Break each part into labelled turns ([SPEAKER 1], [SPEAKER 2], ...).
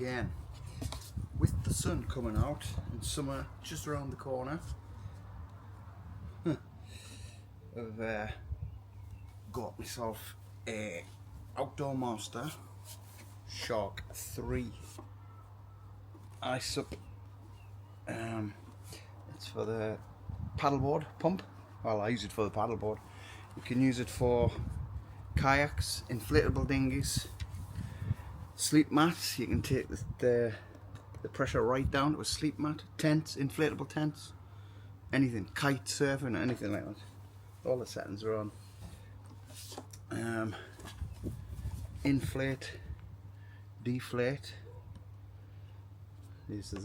[SPEAKER 1] again. With the sun coming out and summer just around the corner, I've got myself a OUTDOORMASTER SHARK3 iSUP. It's for the paddleboard pump. Well, I use it for the paddleboard. You can use it for kayaks, inflatable dinghies, sleep mats. You can take the pressure right down to a sleep mat, tents, inflatable tents, anything, kite surfing, anything like that. All the settings are on. Inflate, deflate. This is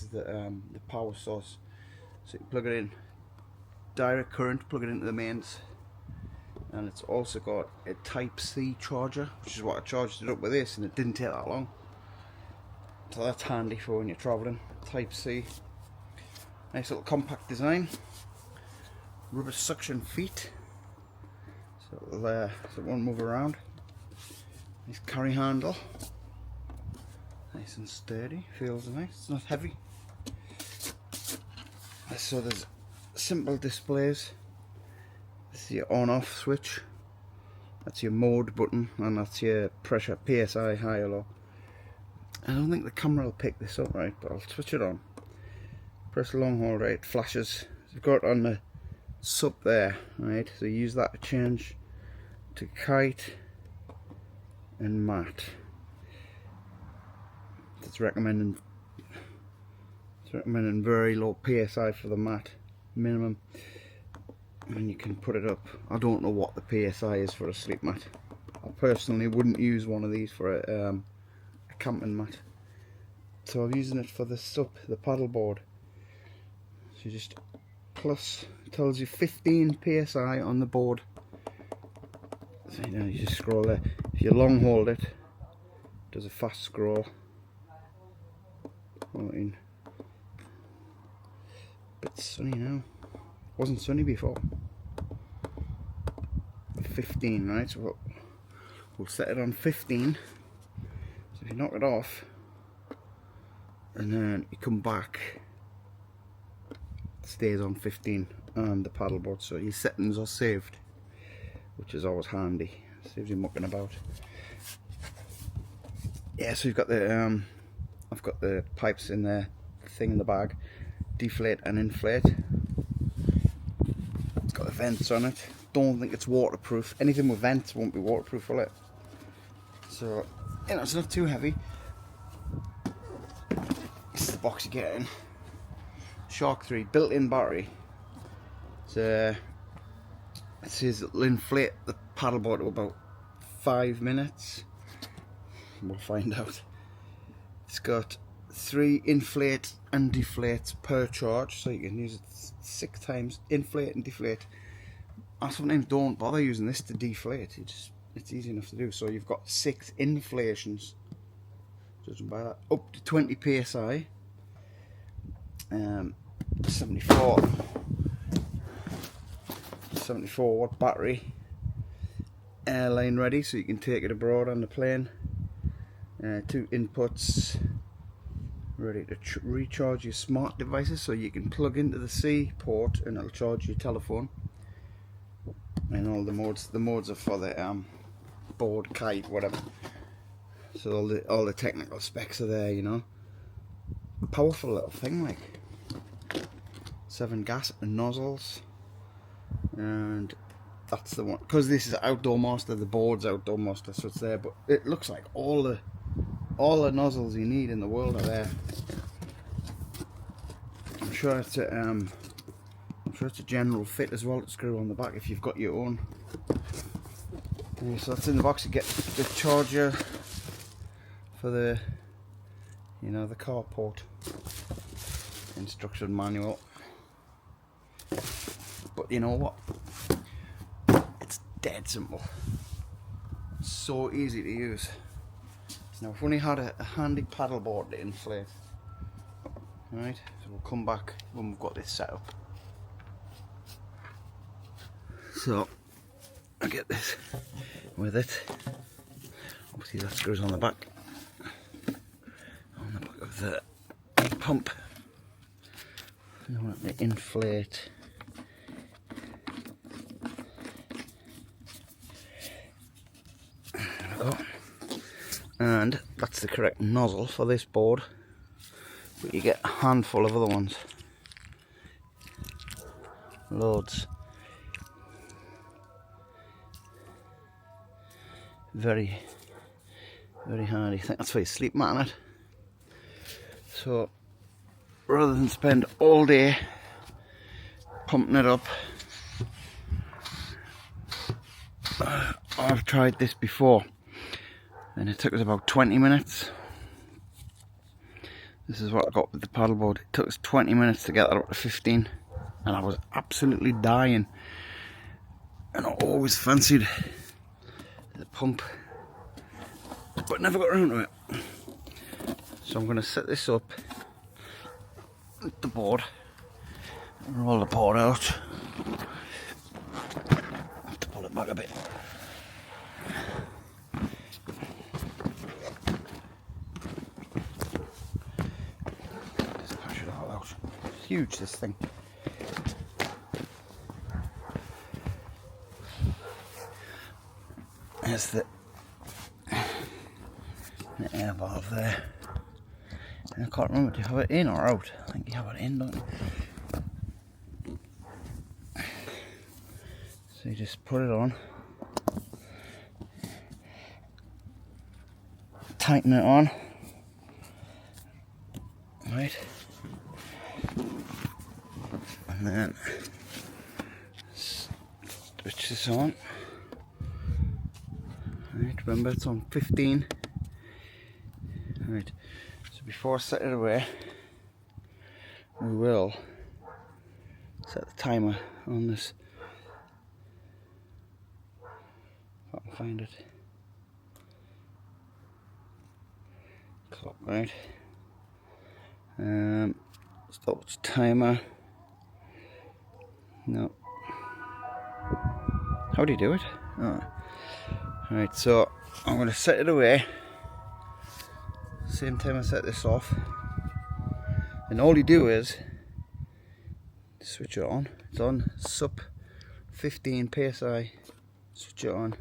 [SPEAKER 1] the power source. So you plug it in, direct current, plug it into the mains, and it's also got a Type C charger, which is what I charged it up with this, and it didn't take that long. So that's handy for when you're travelling. Type C. Nice little compact design. Rubber suction feet, so it won't move around. Nice carry handle. Nice and sturdy. Feels nice. It's not heavy. So there's simple displays. This is your on-off switch. That's your mode button, and that's your pressure, PSI, high or low. I don't think the camera will pick this up right, but I'll switch it on. Press long hold, right, it flashes. You've got it on the SUP there, right, so use that to change to kite and mat. It's recommending very low PSI for the mat, minimum, and you can put it up. I don't know what the PSI is for a sleep mat. I personally wouldn't use one of these for a camping mat, so I'm using it for the SUP, the paddleboard. So you just plus, it tells you 15 PSI on the board. So you just scroll there. If you long hold it, it does a fast scroll. 14. Bit sunny now. Wasn't sunny before. 15, right? So we'll set it on 15. So if you knock it off and then you come back, it stays on 15 on the paddleboard, so your settings are saved, which is always handy. Saves you mucking about. Yeah, so you've got the I've got the pipes in there, the thing in the bag, deflate and inflate. It's got the vents on it. Don't think it's waterproof. Anything with vents won't be waterproof, will it? So, you know, it's not too heavy. This is the box you get in. SHARK3 built-in battery. So it says it'll inflate the paddleboard to about 5 minutes. We'll find out. It's got 3 inflate and deflate per charge, so you can use it 6 times, inflate and deflate. I sometimes don't bother using this to deflate. It's easy enough to do. So you've got 6 inflations, judging by that, up to 20 psi. 74 watt battery, airline ready, so you can take it abroad on the plane. 2 inputs, ready to recharge your smart devices, so you can plug into the C port and it'll charge your telephone. And all the modes are for the board, kite, whatever. So all the technical specs are there, you know. Powerful little thing, like 7 gas nozzles, and that's the one, because this is OUTDOORMASTER, the board's OUTDOORMASTER, so it's there, but it looks like all the nozzles you need in the world are there. I'm sure it's a general fit as well to screw on the back if you've got your own. So that's in the box. You get the charger for the, you know, the carport, instruction manual. But you know what? It's dead simple. So easy to use. Now if we only had a handy paddleboard to inflate. Alright, so we'll come back when we've got this set up. So I get this with it. Obviously that screws on the back. the pump. You want it to inflate. There we go. And that's the correct nozzle for this board, but you get a handful of other ones. Loads. Very, very handy. I think that's for your sleep mat on it. So rather than spend all day pumping it up, I've tried this before and it took us about 20 minutes. This is what I got with the paddleboard. It took us 20 minutes to get that up to 15 and I was absolutely dying, and I always fancied the pump but never got around to it. So I'm going to set this up with the board, roll the board out, have to pull it back a bit. Just push it all out. It's huge, this thing. There's the air valve there. And I can't remember, do you have it in or out? I think you have it in, don't you? So you just put it on, tighten it on, right, and then switch this on. Right, remember it's on 15. Right, so before I set it away, we will set the timer on this. If I can find it. Clock, right. Stop timer. No. How do you do it? Oh. Right, so I'm going to set it away. Same time I set this off. And all you do is switch it on. It's on SUP 15 PSI. Switch it on.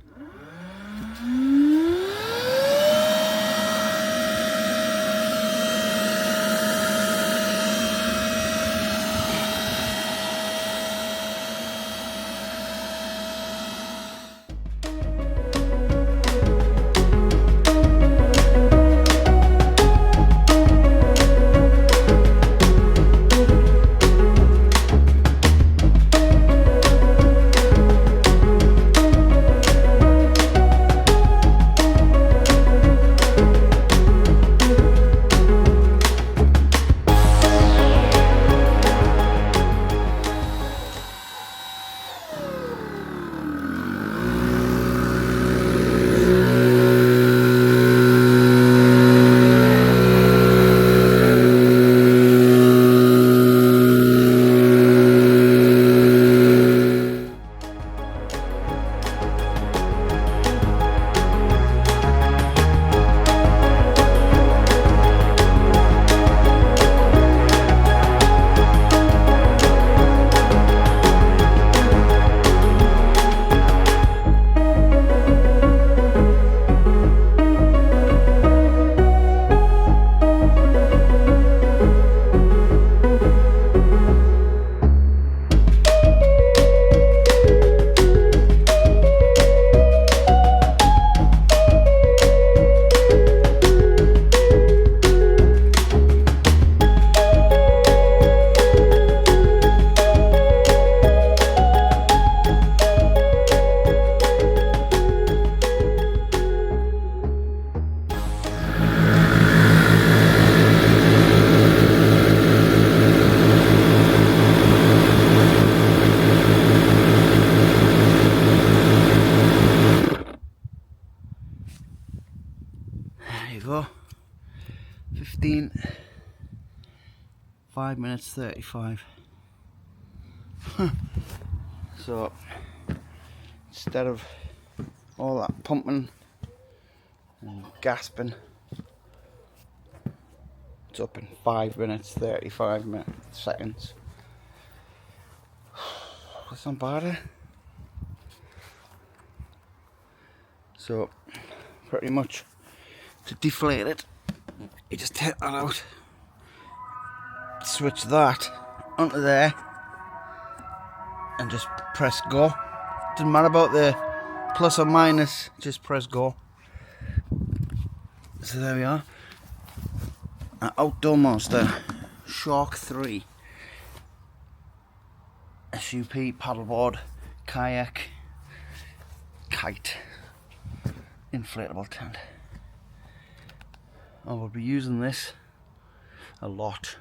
[SPEAKER 1] Go 15, 5 minutes 35. So instead of all that pumping and gasping It's up in 5 minutes 35 seconds. That's not bad, eh? So pretty much to deflate it, you just take that out, switch that onto there, and just press go. Doesn't matter about the plus or minus, just press go. So there we are, an OUTDOORMASTER SHARK3 SUP paddleboard, kayak, kite, inflatable tent. I will be using this a lot